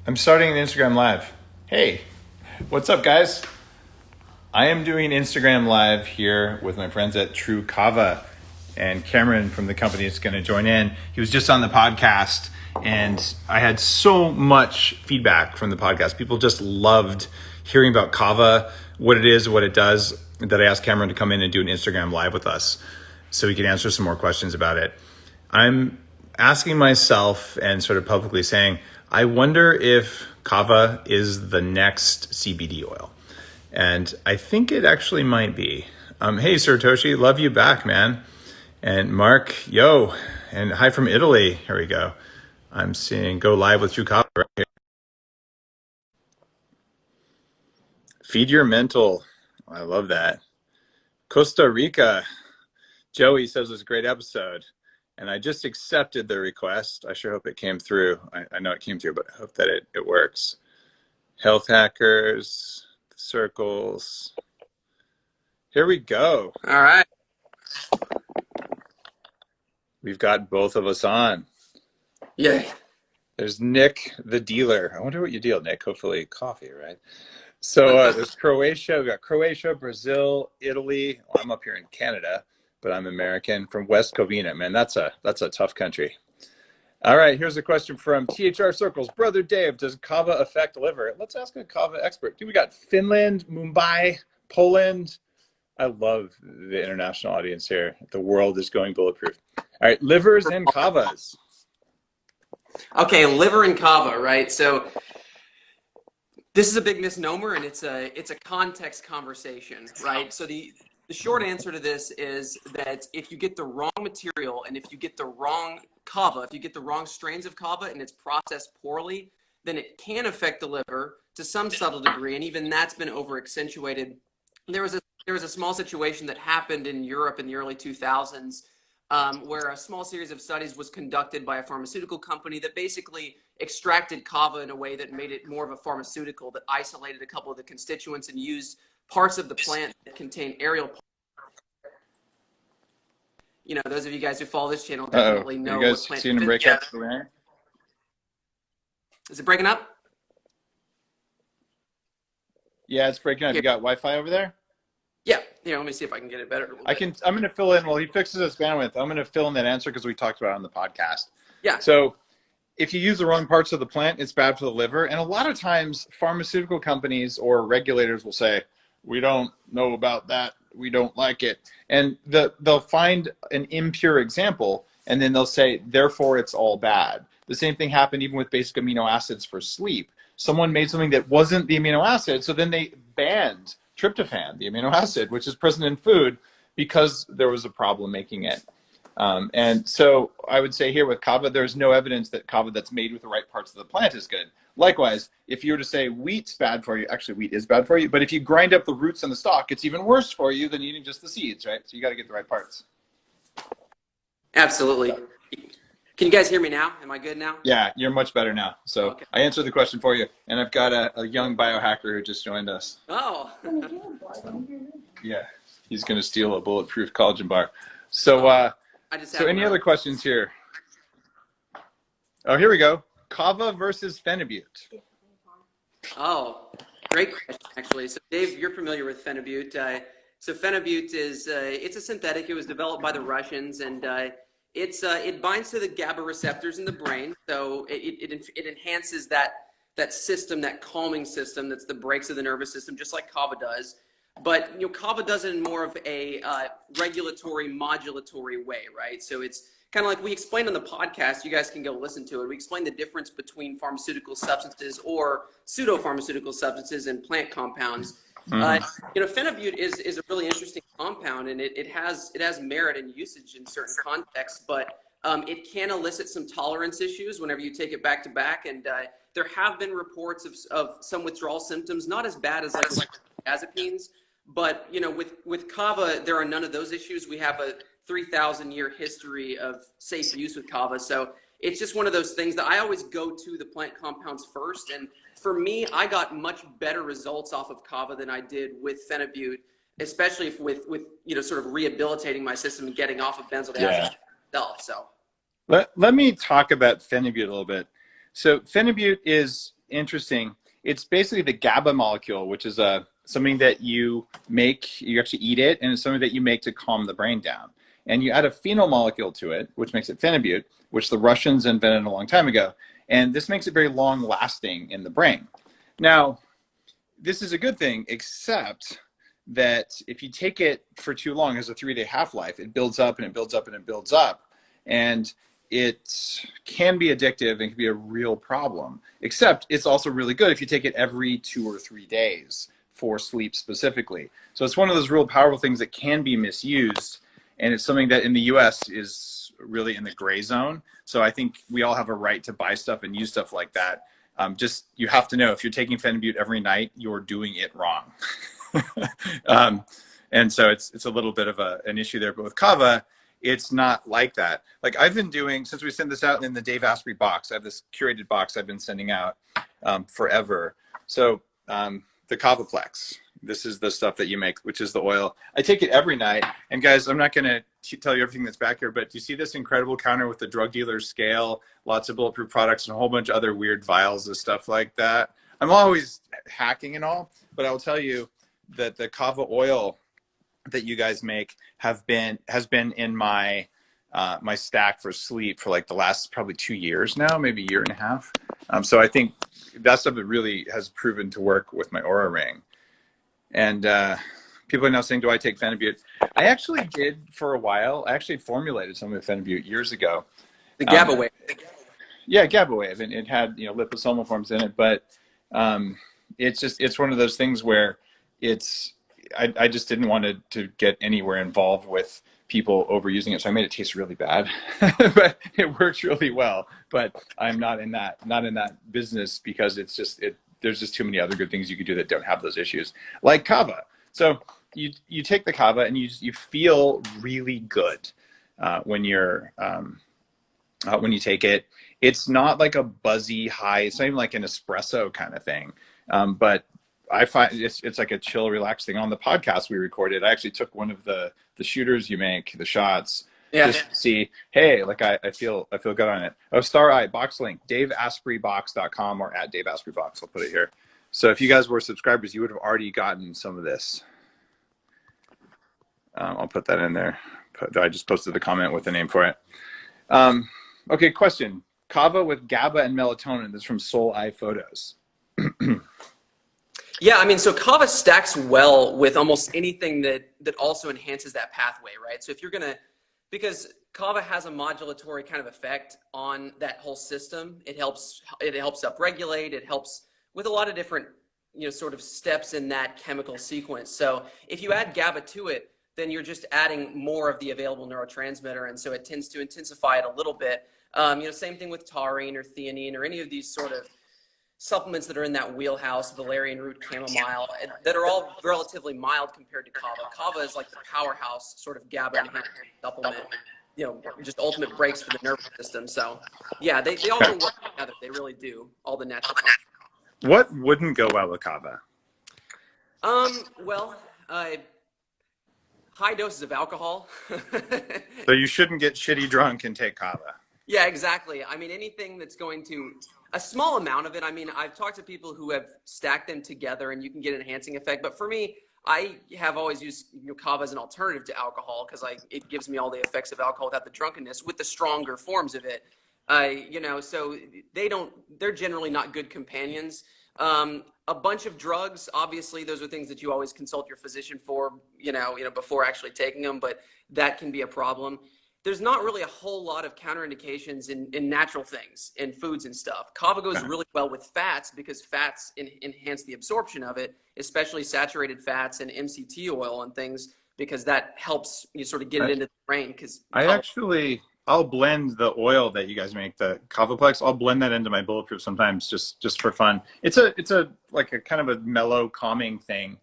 I'm starting an Instagram Live. Hey, what's up, guys? I am doing an Instagram Live here with my friends at Truecava, and Cameron from the company is going to join in. He was just on the podcast, and I had so much feedback from the podcast. People just loved hearing about Kava, what it is, what it does, that I asked Cameron to come in and do an Instagram Live with us so he could answer some more questions about it. I'm asking myself and sort of publicly saying, I wonder if Kava is the next CBD oil. And I think it actually might be. Hey, Saratoshi, love you back, man. And Mark, yo. And hi from Italy. Here we go. I'm seeing go live with truecava right here. Feed your mental. I love that. Costa Rica. Joey says it was a great episode. And I just accepted the request. I sure hope it came through. I know it came through, but I hope that it works. Health hackers, circles. Here we go. All right. We've got both of us on. Yay. There's Nick, the dealer. I wonder what you deal, Nick. Hopefully coffee, right? So there's Croatia. We've got Croatia, Brazil, Italy. Well, I'm up here in Canada, but I'm American, from West Covina. Man, that's a tough country. All right, here's a question from THR Circles. Brother Dave, does Kava affect liver? Let's ask a Kava expert. We got Finland, Mumbai, Poland. I love the international audience here. The world is going bulletproof. All right, livers and Kavas. Okay, liver and Kava, right? So this is a big misnomer, and it's a context conversation, right? So the short answer to this is that if you get the wrong material and if you get the wrong Kava, if you get the wrong strains of Kava and it's processed poorly, then it can affect the liver to some subtle degree, and even that's been over accentuated. There was a small situation that happened in Europe in the early 2000s where a small series of studies was conducted by a pharmaceutical company that basically extracted Kava in a way that made it more of a pharmaceutical, that isolated a couple of the constituents and used parts of the plant that contain aerial. You know, those of you guys who follow this channel definitely know what plant. You guys seen him break up? Is it breaking up? Yeah, it's breaking up. You got Wi-Fi over there? Yeah. Here, let me see if I can get it better. I'm going to fill in while he fixes his bandwidth. I'm going to fill in that answer because we talked about it on the podcast. Yeah. So if you use the wrong parts of the plant, it's bad for the liver. And a lot of times pharmaceutical companies or regulators will say, we don't know about that. We don't like it. And they'll find an impure example, and then they'll say, therefore, it's all bad. The same thing happened even with basic amino acids for sleep. Someone made something that wasn't the amino acid, so then they banned tryptophan, the amino acid, which is present in food, because there was a problem making it. And so I would say here with Kava, there's no evidence that Kava that's made with the right parts of the plant is good. Likewise, if you were to say wheat's bad for you, actually wheat is bad for you, but if you grind up the roots and the stalk, it's even worse for you than eating just the seeds, right? So you got to get the right parts. Absolutely. Can you guys hear me now? Am I good now? Yeah, you're much better now. So okay. I answered the question for you, and I've got a young biohacker who just joined us. Oh. Yeah, he's going to steal a Bulletproof collagen bar. So, any other questions here? Oh, here we go. Kava versus Phenibut. Oh, great question, actually. So, Dave, you're familiar with Phenibut. So Phenibut is it's a synthetic. It was developed by the Russians, and it binds to the GABA receptors in the brain. So it enhances that system, that calming system that's the brakes of the nervous system, just like Kava does. But Kava does it in more of a regulatory, modulatory way, right? So it's kind of like we explained on the podcast. You guys can go listen to it. We explained the difference between pharmaceutical substances or pseudo-pharmaceutical substances and plant compounds. Phenibut is a really interesting compound, and it has merit in usage in certain contexts, but it can elicit some tolerance issues whenever you take it back to back. And there have been reports of some withdrawal symptoms, not as bad as like azepines, but with Kava, there are none of those issues. We have a 3,000-year history of safe use with Kava. So it's just one of those things that I always go to the plant compounds first. And for me, I got much better results off of Kava than I did with Phenibut, especially with sort of rehabilitating my system and getting off of benzodiazepines itself. So let me talk about Phenibut a little bit. So Phenibut is interesting. It's basically the GABA molecule, which is something that you make, you actually eat it, and it's something that you make to calm the brain down. And you add a phenol molecule to it, which makes it Phenibut, which the Russians invented a long time ago. And this makes it very long lasting in the brain. Now, this is a good thing, except that if you take it for too long, it has a 3-day half-life, it builds up and it builds up and it builds up. And it can be addictive and can be a real problem, except it's also really good if you take it every 2 or 3 days for sleep specifically. So it's one of those real powerful things that can be misused. And it's something that in the US is really in the gray zone. So I think we all have a right to buy stuff and use stuff like that. Just, you have to know if you're taking Phenibut every night, you're doing it wrong. And so it's a little bit of an issue there. But with Kava, it's not like that. Like I've been doing, since we sent this out in the Dave Asprey box, I have this curated box I've been sending out forever. So the Kavaplex, this is the stuff that you make, which is the oil. I take it every night. And guys, I'm not going to tell you everything that's back here, but do you see this incredible counter with the drug dealer's scale, lots of Bulletproof products, and a whole bunch of other weird vials of stuff like that? I'm always hacking and all, but I'll tell you that the Kava oil that you guys make has been in my my stack for sleep for like the last probably 2 years now, maybe a year and a half. So I think that stuff that really has proven to work with my Aura ring. And people are now saying, do I take Phenibut? I actually did for a while. I actually formulated some of the Phenibut years ago. The GABA wave. Yeah, GABA wave, and it had liposomal forms in it, but it's one of those things where I just didn't want to get anywhere involved with people overusing it, so I made it taste really bad. But it works really well. But I'm not in that business because there's just too many other good things you could do that don't have those issues, like Kava. So you take the Kava and you feel really good when you take it. It's not like a buzzy high. It's not even like an espresso kind of thing, but I find it's like a chill, relaxed thing. On the podcast we recorded, I actually took one of the shooters you make, the shots, just to see, hey, like I feel good on it. Oh, box link, ig-dave-asprey.com or at @dave-asprey-box. I'll put it here. So if you guys were subscribers, you would have already gotten some of this. I'll put that in there. I just posted the comment with the name for it. Okay, question. Kava with GABA and melatonin. This is from Soul Eye Photos. Yeah, I mean, so Kava stacks well with almost anything that also enhances that pathway, right? So if you're because Kava has a modulatory kind of effect on that whole system. It helps upregulate. It helps with a lot of different, sort of steps in that chemical sequence. So if you add GABA to it, then you're just adding more of the available neurotransmitter, and so it tends to intensify it a little bit. Same thing with taurine or theanine or any of these sort of supplements that are in that wheelhouse, valerian root, chamomile, that are all relatively mild compared to Kava. Kava is like the powerhouse sort of GABA enhanced supplement, just ultimate breaks for the nervous system. So yeah, they all work together. They really do, all the natural. What wouldn't go well with Kava? High doses of alcohol. So you shouldn't get shitty drunk and take Kava. Yeah, exactly. I mean, anything that's going to, a small amount of it. I mean, I've talked to people who have stacked them together and you can get an enhancing effect. But for me, I have always used Kava as an alternative to alcohol because it gives me all the effects of alcohol without the drunkenness with the stronger forms of it. So they're generally not good companions. A bunch of drugs, obviously, those are things that you always consult your physician for, before actually taking them, but that can be a problem. There's not really a whole lot of counterindications in natural things, in foods and stuff. Kava goes really well with fats because fats enhance the absorption of it, especially saturated fats and MCT oil and things, because that helps you sort of get it into the brain. I'll blend the oil that you guys make, the Kavaplex. I'll blend that into my Bulletproof sometimes, just for fun. It's a like a kind of a mellow, calming thing.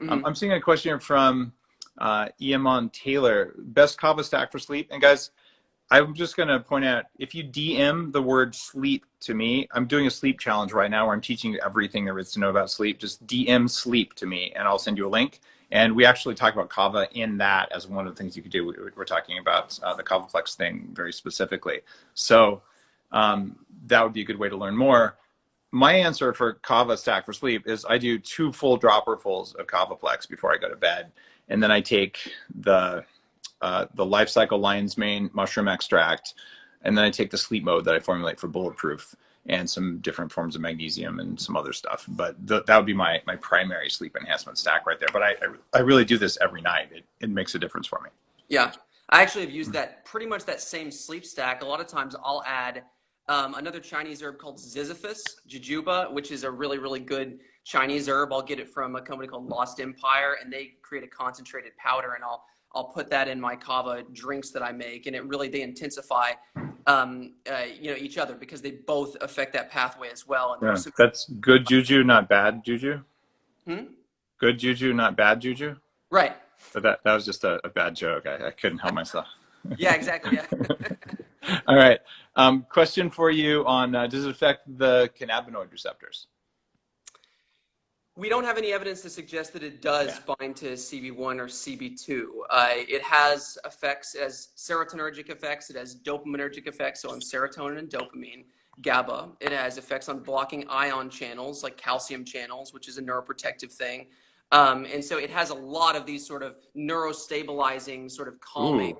Mm-hmm. I'm seeing a question from Iamon Taylor. Best Kava stack for sleep. And guys, I'm just going to point out, if you DM the word sleep to me, I'm doing a sleep challenge right now where I'm teaching you everything there is to know about sleep. Just DM sleep to me and I'll send you a link. And we actually talk about Kava in that as one of the things you could do. We're talking about the Kavaplex thing very specifically. So that would be a good way to learn more. my answer for Kava stack for sleep is I do 2 full dropperfuls of Kavaplex before I go to bed, and then I take the Life Cycle Lion's Mane mushroom extract, and then I take the sleep mode that I formulate for Bulletproof and some different forms of magnesium and some other stuff. But that would be my primary sleep enhancement stack right there. But I really do this every night. It makes a difference for me. Yeah, I actually have used that pretty much that same sleep stack. A lot of times I'll add another Chinese herb called ziziphus jujuba, which is a really, really good Chinese herb. I'll get it from a company called Lost Empire, and they create a concentrated powder, and I'll put that in my kava drinks that I make, and they intensify each other because they both affect that pathway as well. And Yeah, that's good juju, not bad juju. Hmm? Good juju, not bad juju. Right. But that was just a bad joke. I couldn't help myself. Yeah, exactly. Yeah. All right. Question for you on does it affect the cannabinoid receptors? We don't have any evidence to suggest that it does bind to CB1 or CB2. It has effects, it has serotonergic effects, it has dopaminergic effects, so on serotonin and dopamine, GABA. It has effects on blocking ion channels like calcium channels, which is a neuroprotective thing. And so it has a lot of these sort of neurostabilizing, sort of calming,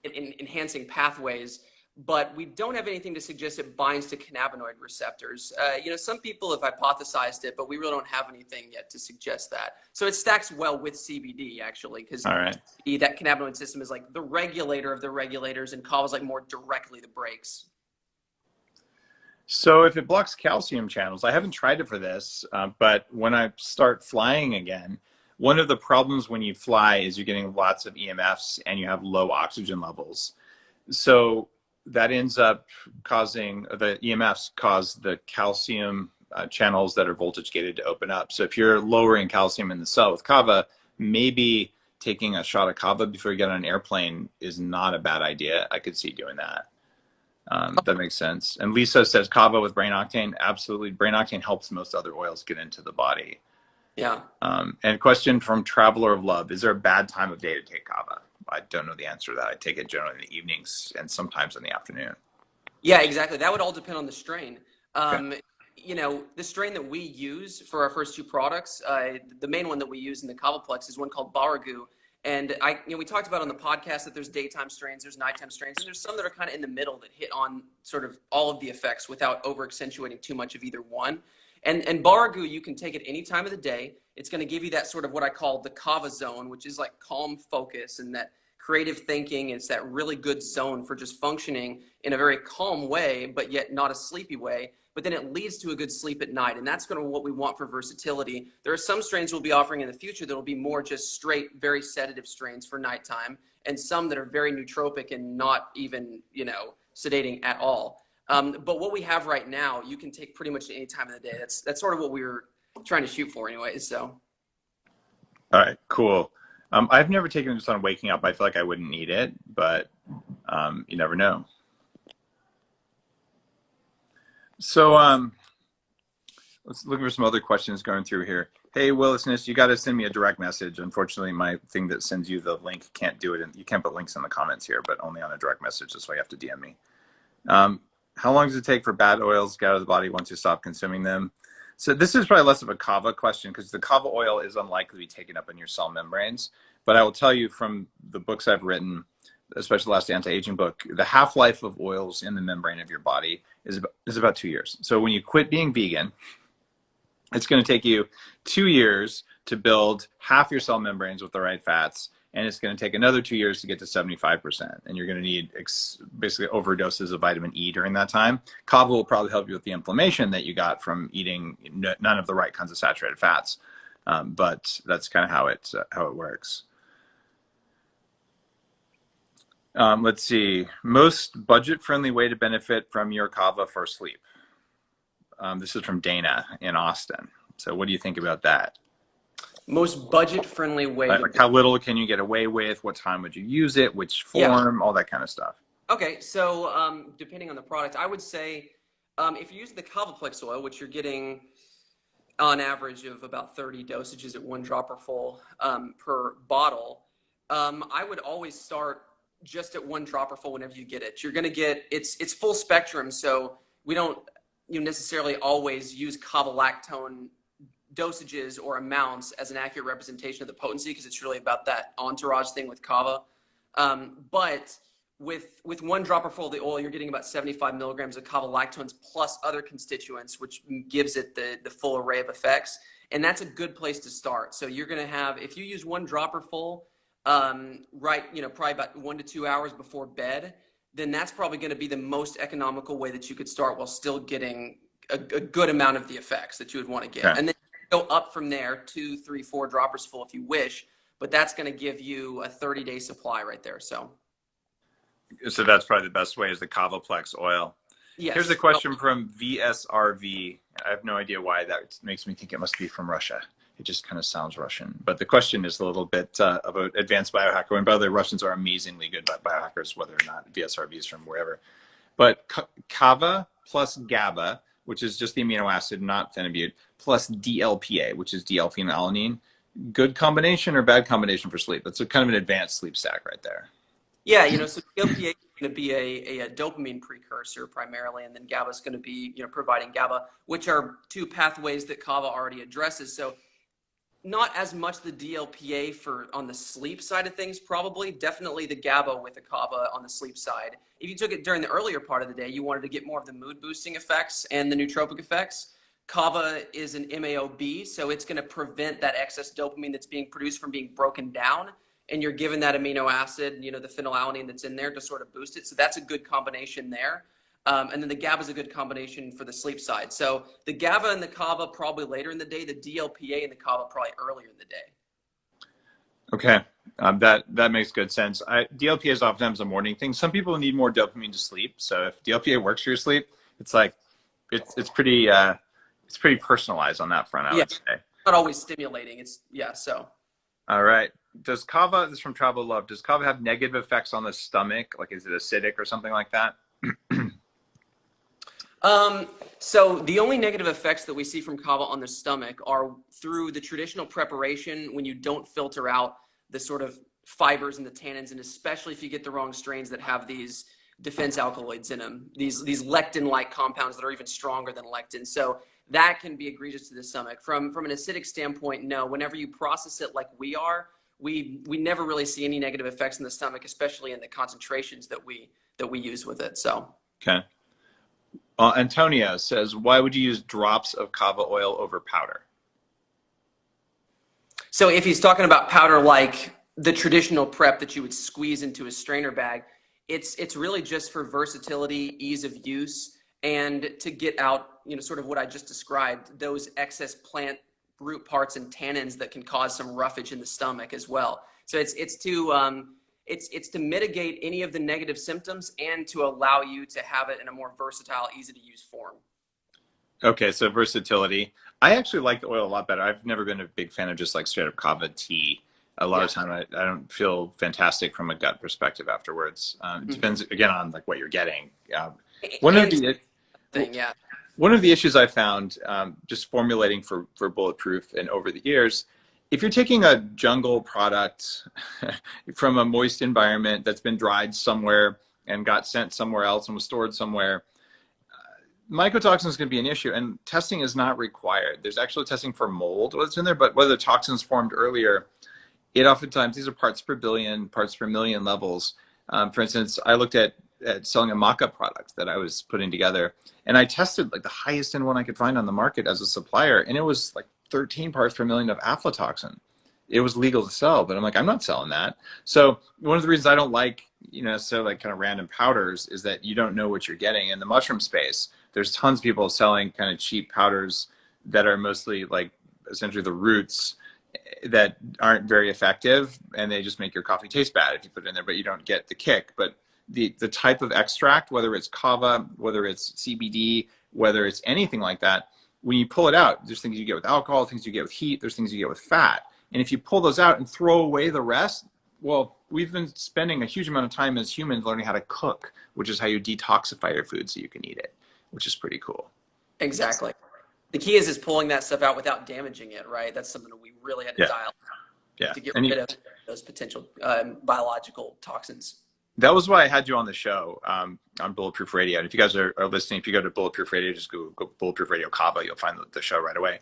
enhancing pathways. But we don't have anything to suggest it binds to cannabinoid receptors. Some people have hypothesized it, but we really don't have anything yet to suggest that. So it stacks well with CBD, actually, because that cannabinoid system is like the regulator of the regulators, and kava is like more directly the brakes. So if it blocks calcium channels, I haven't tried it for this, but when I start flying again, one of the problems when you fly is you're getting lots of EMFs and you have low oxygen levels. So that ends up causing the EMFs cause the calcium channels that are voltage gated to open up. So if you're lowering calcium in the cell with kava, maybe taking a shot of kava before you get on an airplane is not a bad idea. I could see doing that. That makes sense. And Lisa says kava with brain octane. Absolutely. Brain octane helps most other oils get into the body. Yeah. And question from Traveler of Love. Is there a bad time of day to take kava? I don't know the answer to that. I take it generally in the evenings and sometimes in the afternoon. Yeah, exactly. That would all depend on the strain. Okay. The strain that we use for our first 2 products, the main one that we use in the Kavaplex is one called Baragu. And we talked about on the podcast that there's daytime strains, there's nighttime strains, and there's some that are kind of in the middle that hit on sort of all of the effects without over accentuating too much of either one. And Baragu, you can take it any time of the day. It's going to give you that sort of what I call the kava zone, which is like calm focus and that creative thinking. It's that really good zone for just functioning in a very calm way, but yet not a sleepy way. But then it leads to a good sleep at night. And that's going to what we want for versatility. There are some strains we'll be offering in the future that will be more just straight, very sedative strains for nighttime, and some that are very nootropic and not even, sedating at all. But what we have right now, you can take pretty much any time of the day. That's sort of what we were trying to shoot for anyways. So. All right, cool. I've never taken it just on waking up. I feel like I wouldn't need it, but you never know. So let's look for some other questions going through here. Hey, Willisness, you got to send me a direct message. Unfortunately, my thing that sends you the link can't do it. And you can't put links in the comments here, but only on a direct message. That's why you have to DM me. How long does it take for bad oils to get out of the body once you stop consuming them? So this is probably less of a kava question because the kava oil is unlikely to be taken up in your cell membranes. But I will tell you from the books I've written, especially the last anti-aging book, the half-life of oils in the membrane of your body is about 2 years. So when you quit being vegan, it's going to take you 2 years to build half your cell membranes with the right fats, and it's going to take another 2 years to get to 75%. And you're going to need basically overdoses of vitamin E during that time. Kava will probably help you with the inflammation that you got from eating none of the right kinds of saturated fats. But that's kind of how it works. Let's see. Most budget-friendly way to benefit from your kava for sleep. This is from Dana in Austin. So what do you think about that? Most budget-friendly way. Like how little can you get away with? What time would you use it? Which form? All that kind of stuff. Okay, so depending on the product, I would say if you use the Kavaplex oil, which you're getting on average of about 30 dosages at 1 dropper full per bottle, I would always start just at 1 dropper full whenever you get it. You're going to get it's full spectrum, so we don't necessarily always use cavalactone dosages or amounts as an accurate representation of the potency, because it's really about that entourage thing with kava. But with 1 dropper full of the oil, you're getting about 75 milligrams of cavalactones plus other constituents, which gives it the full array of effects. And that's a good place to start. So you're going to have, if you use 1 dropper full, probably about 1 to 2 hours before bed, then that's probably going to be the most economical way that you could start while still getting a good amount of the effects that you would want to get. Okay. And then go up from there, 2, 3, 4 droppers full if you wish, but that's going to give you a 30-day supply right there. So that's probably the best way, is the Kavaplex oil. yes. Here's a question from VSRV. I have no idea why that makes me think it must be from Russia. It just kind of sounds Russian. But the question is a little bit about advanced biohacker. And by the way, Russians are amazingly good biohackers, whether or not VSRV is from wherever. But Kava plus GABA, which is just the amino acid, not Phenibut, plus DLPA, which is D-L-phenylalanine. Good combination or bad combination for sleep? That's a kind of an advanced sleep stack right there. Yeah, so DLPA is going to be a dopamine precursor primarily, and then GABA is going to be, providing GABA, which are 2 pathways that Kava already addresses. So not as much the DLPA on the sleep side of things, probably. Definitely the GABA with the Kava on the sleep side. If you took it during the earlier part of the day, you wanted to get more of the mood boosting effects and the nootropic effects. Kava is an MAOB, so it's going to prevent that excess dopamine that's being produced from being broken down. And you're given that amino acid, the phenylalanine that's in there to sort of boost it. So that's a good combination there. And then the GABA is a good combination for the sleep side. So the GABA and the Kava probably later in the day, the DLPA and the Kava probably earlier in the day. Okay, that makes good sense. DLPA is oftentimes a morning thing. Some people need more dopamine to sleep. So if DLPA works for your sleep, it's like it's pretty personalized on that front, I would say. Not always stimulating. So. All right. Does Kava, this is from Travel Love, does Kava have negative effects on the stomach? Like, is it acidic or something like that? So the only negative effects that we see from Kava on the stomach are through the traditional preparation, when you don't filter out the sort of fibers and the tannins, and especially if you get the wrong strains that have these defense alkaloids in them, these lectin-like compounds that are even stronger than lectin. So that can be egregious to the stomach. From an acidic standpoint, no. Whenever you process it like we are, we never really see any negative effects in the stomach, especially in the concentrations that we use with it. So okay. Antonio says, why would you use drops of Kava oil over powder? So if he's talking about powder like the traditional prep that you would squeeze into a strainer bag, it's really just for versatility, ease of use, and to get out, sort of what I just described, those excess plant root parts and tannins that can cause some roughage in the stomach as well. So it's to mitigate any of the negative symptoms and to allow you to have it in a more versatile, easy to use form. Okay, so versatility. I actually like the oil a lot better. I've never been a big fan of just like straight up Kava tea. A lot of time I don't feel fantastic from a gut perspective afterwards. It depends again on like what you're getting. One of the issues I found just formulating for Bulletproof and over the years, if you're taking a jungle product from a moist environment that's been dried somewhere and got sent somewhere else and was stored somewhere, mycotoxin is going to be an issue, and testing is not required. There's actually testing for mold, what's in there, but whether the toxins formed earlier, it oftentimes, these are parts per billion, parts per million levels. For instance, I looked at selling a mock-up product that I was putting together, and I tested like the highest end one I could find on the market as a supplier, and it was like 13 parts per million of aflatoxin. It was legal to sell, but I'm like, I'm not selling that. So one of the reasons I don't like, necessarily like kind of random powders is that you don't know what you're getting. In the mushroom space, there's tons of people selling kind of cheap powders that are mostly like essentially the roots that aren't very effective, and they just make your coffee taste bad if you put it in there, but you don't get the kick. But the type of extract, whether it's kava, whether it's CBD, whether it's anything like that, when you pull it out, there's things you get with alcohol, things you get with heat, there's things you get with fat. And if you pull those out and throw away the rest, well, we've been spending a huge amount of time as humans learning how to cook, which is how you detoxify your food so you can eat it, which is pretty cool. Exactly. The key is pulling that stuff out without damaging it, right? That's something that we really had to dial to get rid of those potential biological toxins. That was why I had you on the show. on Bulletproof Radio. And if you guys are listening, if you go to Bulletproof Radio, just go Bulletproof Radio Kava, you'll find the show right away.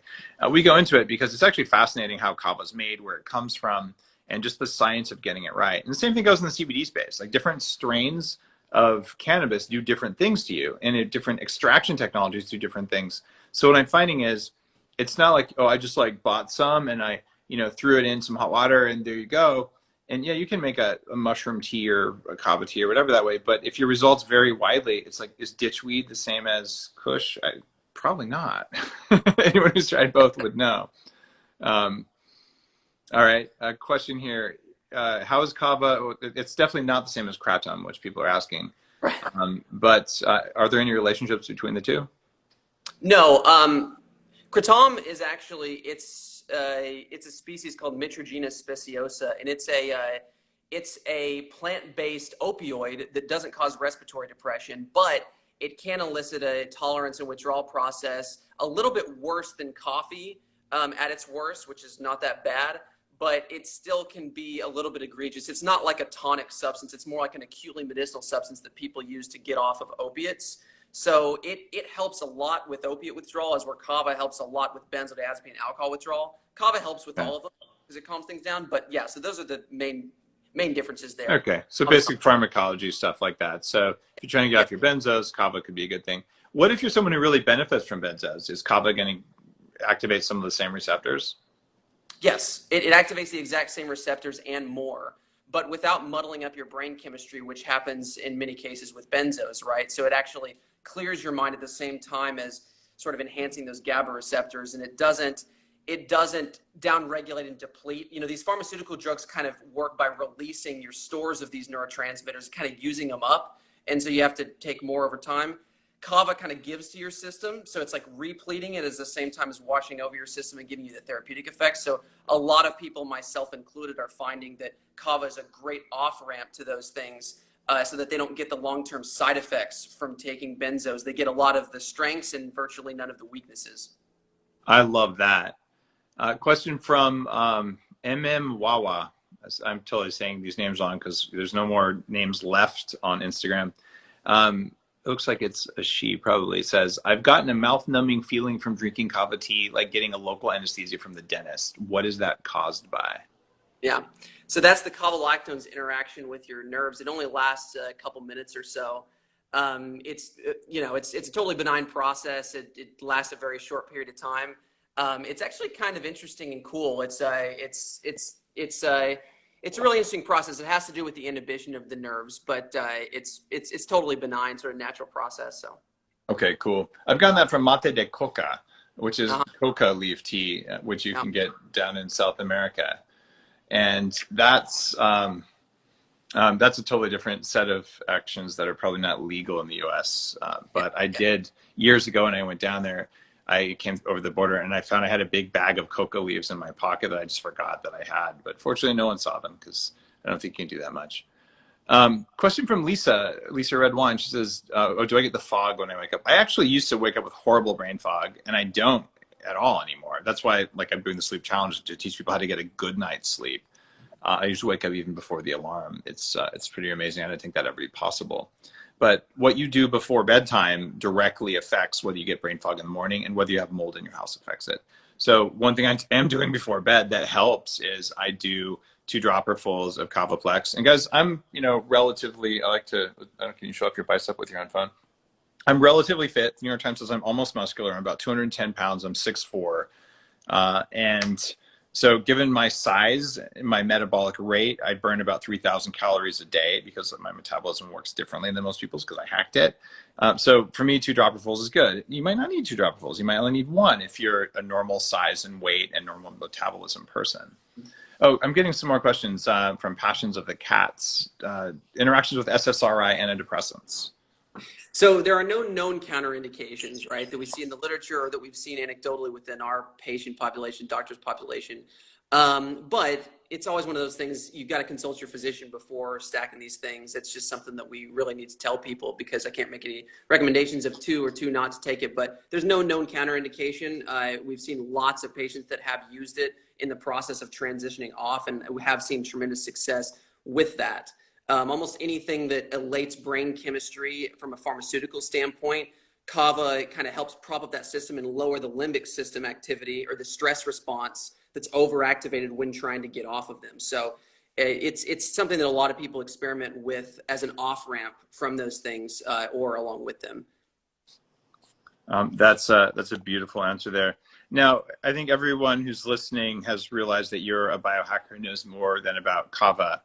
We go into it because it's actually fascinating how kava is made, where it comes from, and just the science of getting it right. And the same thing goes in the CBD space. Like different strains of cannabis do different things to you, and different extraction technologies do different things. So what I'm finding is, it's not like, oh, I just like bought some and I, threw it in some hot water and there you go. And yeah, you can make a mushroom tea or a kava tea or whatever that way. But if your results vary widely, it's like, is ditchweed the same as Kush? Probably not. Anyone who's tried both would know. All right, a question here. How is kava? It's definitely not the same as kratom, which people are asking. Right. But are there any relationships between the two? No. Kratom is actually, it's a species called Mitragina speciosa, and it's a plant-based opioid that doesn't cause respiratory depression, but it can elicit a tolerance and withdrawal process a little bit worse than coffee at its worst, which is not that bad, but it still can be a little bit egregious. It's not like a tonic substance. It's more like an acutely medicinal substance that people use to get off of opiates. So it helps a lot with opiate withdrawal, as where kava helps a lot with benzodiazepine and alcohol withdrawal. Kava helps with all of them because it calms things down. But yeah, so those are the main differences there. Okay, so basic pharmacology, stuff like that. So if you're trying to get off your benzos, kava could be a good thing. What if you're someone who really benefits from benzos? Is kava going to activate some of the same receptors? Yes, it activates the exact same receptors and more, but without muddling up your brain chemistry, which happens in many cases with benzos, right? So it actually clears your mind at the same time as sort of enhancing those GABA receptors, and it doesn't downregulate and deplete. These pharmaceutical drugs kind of work by releasing your stores of these neurotransmitters, kind of using them up, and so you have to take more over time. Kava kind of gives to your system, so it's like repleting it at the same time as washing over your system and giving you the therapeutic effects. So a lot of people, myself included, are finding that kava is a great off-ramp to those things, so that they don't get the long-term side effects from taking benzos. They get a lot of the strengths and virtually none of the weaknesses. I love that. Question from Wawa. I'm totally saying these names wrong because there's no more names left on Instagram. It looks like it's a she, probably. It says, I've gotten a mouth-numbing feeling from drinking kava tea, like getting a local anesthesia from the dentist. What is that caused by? Yeah, so that's the kava-lactone's interaction with your nerves. It only lasts a couple minutes or so. It's a totally benign process. It lasts a very short period of time. It's actually kind of interesting and cool. It's a really interesting process. It has to do with the inhibition of the nerves, but it's totally benign, sort of natural process. So. Okay, cool. I've gotten that from mate de coca, which is coca leaf tea, which you can get down in South America. And that's a totally different set of actions that are probably not legal in the US. But I did years ago when I went down there, I came over the border and I found I had a big bag of coca leaves in my pocket that I just forgot that I had. But fortunately, no one saw them because I don't think you can do that much. Question from Lisa Red Wine. She says, do I get the fog when I wake up? I actually used to wake up with horrible brain fog, and I don't at all anymore. That's why I'm doing the sleep challenge to teach people how to get a good night's sleep. I usually wake up even before the alarm. It's pretty amazing. I didn't think that'd ever be possible. But what you do before bedtime directly affects whether you get brain fog in the morning, and whether you have mold in your house affects it. So one thing I am doing before bed that helps is I do 2 dropperfuls of Kavaplex. And guys, I'm, relatively, can you show off your bicep with your own phone? I'm relatively fit. The New York Times says I'm almost muscular. I'm about 210 pounds. I'm 6'4". And so given my size and my metabolic rate, I burn about 3,000 calories a day because my metabolism works differently than most people's because I hacked it. So for me, 2 dropperfuls is good. You might not need 2 dropperfuls. You might only need 1 if you're a normal size and weight and normal metabolism person. Oh, I'm getting some more questions from Passions of the Cats. Interactions with SSRI antidepressants. So there are no known counterindications, right, that we see in the literature or that we've seen anecdotally within our patient population, doctor's population. But it's always one of those things, you've got to consult your physician before stacking these things. It's just something that we really need to tell people, because I can't make any recommendations of 2 or 2 not to take it. But there's no known counterindication. We've seen lots of patients that have used it in the process of transitioning off, and we have seen tremendous success with that. almost anything that elates brain chemistry from a pharmaceutical standpoint. Kava kind of helps prop up that system and lower the limbic system activity or the stress response that's overactivated when trying to get off of them. So it's something that a lot of people experiment with as an off-ramp from those things or along with them. That's a beautiful answer there. Now, I think everyone who's listening has realized that you're a biohacker who knows more than about kava.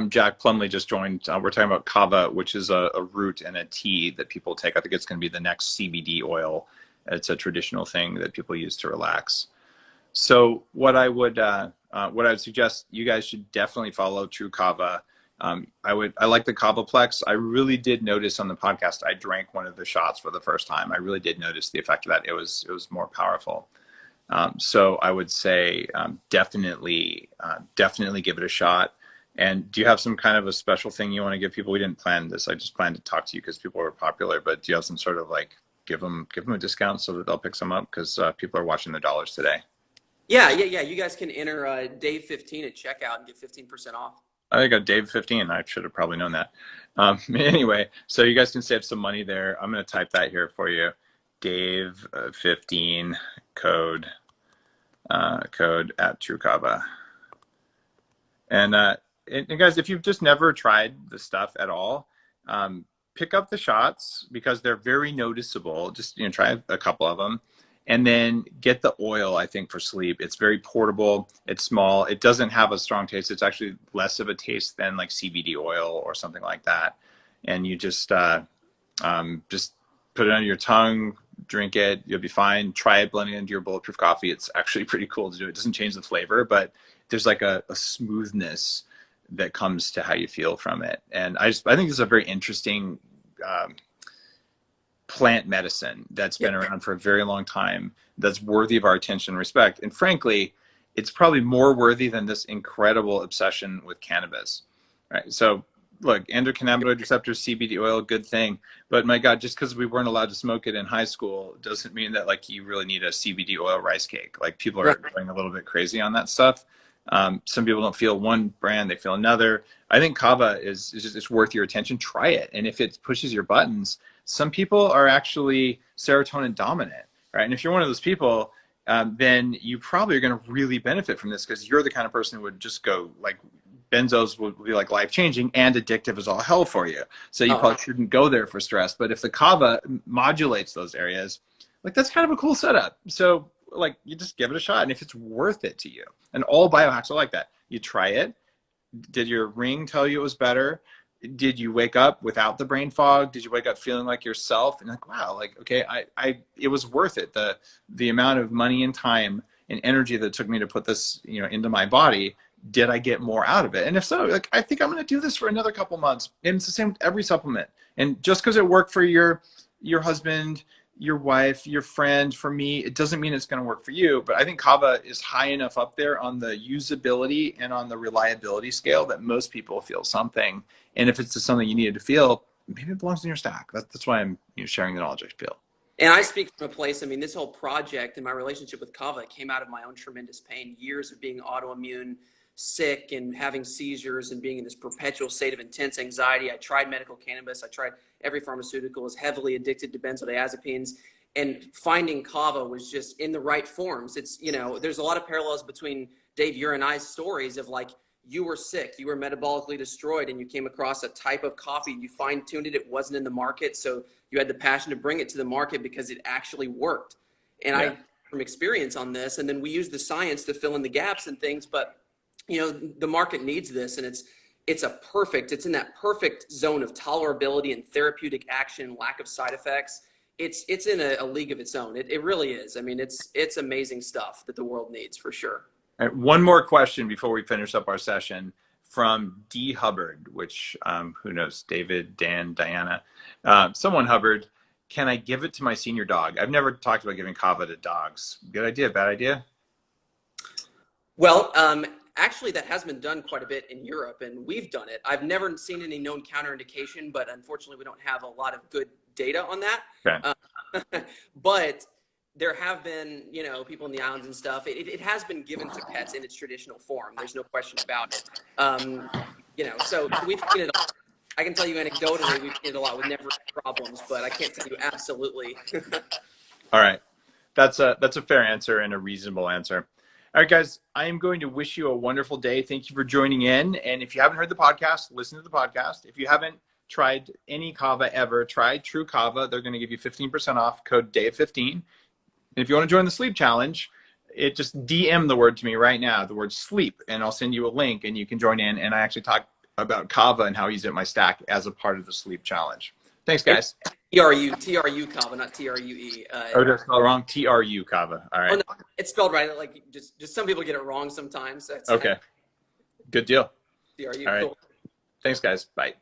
Jack Plumley just joined. We're talking about kava, which is a root and a tea that people take. I think it's going to be the next CBD oil. It's a traditional thing that people use to relax. So what I would suggest, you guys should definitely follow True Kava. I like the Kavaplex. I really did notice on the podcast, I drank one of the shots for the first time. I really did notice the effect of that. It was more powerful. So I would say definitely give it a shot. And do you have some kind of a special thing you want to give people? We didn't plan this. I just planned to talk to you because people were popular. But do you have some sort of like give them a discount so that they'll pick some up because people are watching their dollars today? Yeah. You guys can enter Dave15 at checkout and get 15% off. I got Dave15. I should have probably known that. Anyway, so you guys can save some money there. I'm going to type that here for you. Dave15 code at truecava. And guys, if you've just never tried the stuff at all, pick up the shots because they're very noticeable. Just try a couple of them. And then get the oil, I think, for sleep. It's very portable. It's small. It doesn't have a strong taste. It's actually less of a taste than like CBD oil or something like that. And you just put it on your tongue, drink it. You'll be fine. Try it blending into your Bulletproof coffee. It's actually pretty cool to do. It doesn't change the flavor, but there's like a smoothness that comes to how you feel from it. And I think this is a very interesting plant medicine that's been around for a very long time, that's worthy of our attention and respect. And frankly, it's probably more worthy than this incredible obsession with cannabis, right? So look, endocannabinoid receptors, CBD oil, good thing. But my God, just because we weren't allowed to smoke it in high school doesn't mean that like you really need a CBD oil rice cake. Like people are going a little bit crazy on that stuff. Some people don't feel one brand, they feel another. I think kava is just, it's worth your attention. Try it. And if it pushes your buttons, some people are actually serotonin dominant, right? And if you're one of those people, then you probably are going to really benefit from this because you're the kind of person who would just go like, benzos would be like life-changing and addictive as all hell for you. So you probably shouldn't go there for stress. But if the kava modulates those areas, like that's kind of a cool setup. So like you just give it a shot. And if it's worth it to you, and all biohacks are like that, you try it. Did your ring tell you it was better? Did you wake up without the brain fog? Did you wake up feeling like yourself? And like, wow, like, okay, it was worth it. The amount of money and time and energy that it took me to put this, into my body, did I get more out of it? And if so, like, I think I'm going to do this for another couple months. And it's the same with every supplement. And just because it worked for your husband, your wife, your friend, for me, it doesn't mean it's going to work for you. But I think kava is high enough up there on the usability and on the reliability scale that most people feel something. And if it's just something you needed to feel, maybe it belongs in your stack. That's why I'm sharing the knowledge I feel. And I speak from a place, this whole project and my relationship with kava came out of my own tremendous pain, years of being autoimmune, sick and having seizures and being in this perpetual state of intense anxiety. I tried medical cannabis. I tried every pharmaceutical, was heavily addicted to benzodiazepines, and finding kava was just in the right forms. It's, there's a lot of parallels between Dave, your and I's stories of like, you were sick, you were metabolically destroyed, and you came across a type of coffee, you fine-tuned it, it wasn't in the market, so you had the passion to bring it to the market because it actually worked. And I, from experience on this, and then we use the science to fill in the gaps and things, but the market needs this, and it's in that perfect zone of tolerability and therapeutic action, lack of side effects. It's in a league of its own. It really is. It's amazing stuff that the world needs for sure. All right, one more question before we finish up our session from D. Hubbard, which who knows, David, Dan, Diana, someone Hubbard. Can I give it to my senior dog? I've never talked about giving kava to dogs. Good idea, bad idea? Well, actually, that has been done quite a bit in Europe, and we've done it. I've never seen any known counterindication, but unfortunately, we don't have a lot of good data on that. Okay. But there have been, people in the islands and stuff. It has been given to pets in its traditional form. There's no question about it. So we've seen it. I can tell you anecdotally, we've seen it a lot with never problems, but I can't tell you absolutely. All right. That's a fair answer and a reasonable answer. All right, guys, I am going to wish you a wonderful day. Thank you for joining in. And if you haven't heard the podcast, listen to the podcast. If you haven't tried any Kava ever, try truecava. They're going to give you 15% off, code DAVE15. And if you want to join the sleep challenge, just DM the word to me right now, the word sleep, and I'll send you a link and you can join in. And I actually talk about Kava and how I use it in my stack as a part of the sleep challenge. Thanks, guys. TRU Kava, not TRUE. Oh, did I spell it wrong? TRU Kava. All right. Oh, no, it's spelled right. Like just some people get it wrong sometimes. So okay. Good deal. TRU. All right. Cool. Thanks, guys. Bye.